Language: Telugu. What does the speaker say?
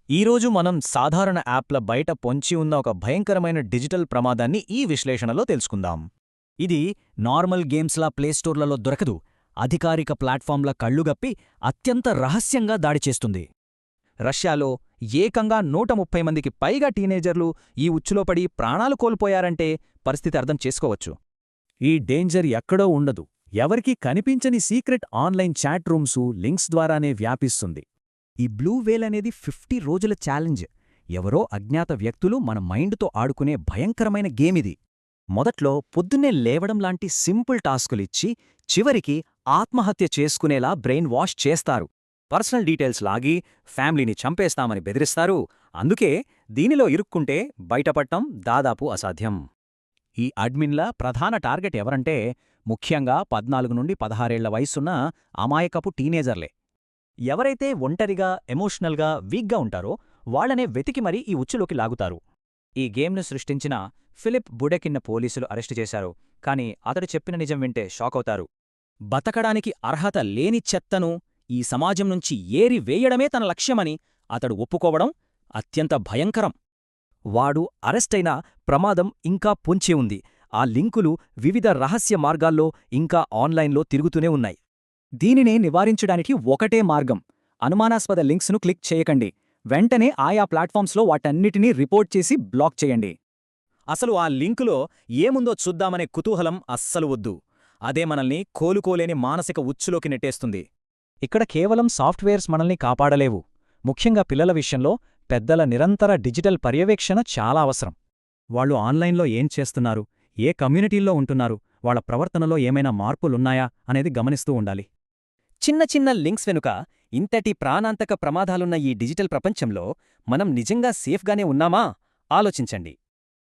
ఈరోజు మనం సాధారణ యాప్ల బయట పొంచి ఉన్న ఒక భయంకరమైన డిజిటల్ ప్రమాదాన్ని ఈ విశ్లేషణలో తెలుసుకుందాం. ఇది నార్మల్ గేమ్స్లా ప్లేస్టోర్లలో దొరకదు. అధికారిక ప్లాట్ఫామ్ల కళ్లుగప్పి అత్యంత రహస్యంగా దాడి చేస్తుంది. రష్యాలో ఏకంగా 130 మందికి పైగా టీనేజర్లు ఈ ఉచ్చులో పడి ప్రాణాలు కోల్పోయారంటే పరిస్థితి అర్థం చేసుకోవచ్చు. ఈ డేంజర్ ఎక్కడో ఉండదు. ఎవరికీ కనిపించని secret online chat rooms, links ద్వారానే వ్యాపిస్తుంది. ఈ బ్లూ వేల్ అనేది 50 రోజుల ఛాలెంజ్. ఎవరో అజ్ఞాత వ్యక్తులు మన మైండ్తో ఆడుకునే భయంకరమైన గేమిది. మొదట్లో పొద్దున్నే లేవడం లాంటి సింపుల్ టాస్కులిచ్చి చివరికి ఆత్మహత్య చేసుకునేలా బ్రెయిన్ వాష్ చేస్తారు. పర్సనల్ డీటెయిల్స్ లాగి ఫ్యామిలీని చంపేస్తామని బెదిరిస్తారు. అందుకే దీనిలో ఇరుక్కుంటే బయటపడటం దాదాపు అసాధ్యం. ఈ అడ్మిన్ల ప్రధాన టార్గెట్ ఎవరంటే ముఖ్యంగా 14 నుండి 16 ఏళ్ల వయసున్న అమాయకపు టీనేజర్లే. ఎవరైతే ఒంటరిగా, ఎమోషనల్గా వీక్గా ఉంటారో వాళ్లనే వెతికి మరీ ఈ ఉచ్చులోకి లాగుతారు. ఈ గేమ్ను సృష్టించిన ఫిలిప్ బుడెకిన్న పోలీసులు అరెస్టు చేశారు. కాని అతడు చెప్పిన నిజం వింటే షాకవుతారు. బతకడానికి అర్హత లేని చెత్తను ఈ సమాజం నుంచి ఏరి వేయడమే తన లక్ష్యమని అతడు ఒప్పుకోవడం అత్యంత భయంకరం. వాడు అరెస్టైనా ప్రమాదం ఇంకా పొంచి ఉంది. ఆ లింకులు వివిధ రహస్య మార్గాల్లో ఇంకా ఆన్లైన్లో తిరుగుతూనే ఉన్నాయి. దీనినే నివారించడానికి ఒకటే మార్గం. అనుమానాస్పద లింక్స్ను క్లిక్ చేయకండి. వెంటనే ఆయా ప్లాట్ఫామ్స్లో వాటన్నిటినీ రిపోర్ట్ చేసి బ్లాక్ చేయండి. అసలు ఆ లింకులో ఏముందో చూద్దామనే కుతూహలం అస్సలు వద్దు. అదే మనల్ని కోలుకోలేని మానసిక ఉచ్చులోకి నెట్టేస్తుంది. ఇక్కడ కేవలం సాఫ్ట్వేర్స్ మనల్ని కాపాడలేవు. ముఖ్యంగా పిల్లల విషయంలో పెద్దల నిరంతర డిజిటల్ పర్యవేక్షణ చాలా అవసరం. వాళ్ళు ఆన్లైన్లో ఏం చేస్తున్నారు, ఏ కమ్యూనిటీల్లో ఉంటున్నారు, వాళ్ళ ప్రవర్తనలో ఏమైనా మార్పులున్నాయా అనేది గమనిస్తూ ఉండాలి. చిన్న చిన్న లింక్స్ వెనుక ఇంతటి ప్రాణాంతక ప్రమాదాలున్న ఈ డిజిటల్ ప్రపంచంలో మనం నిజంగా సేఫ్గానే ఉన్నామా? ఆలోచించండి.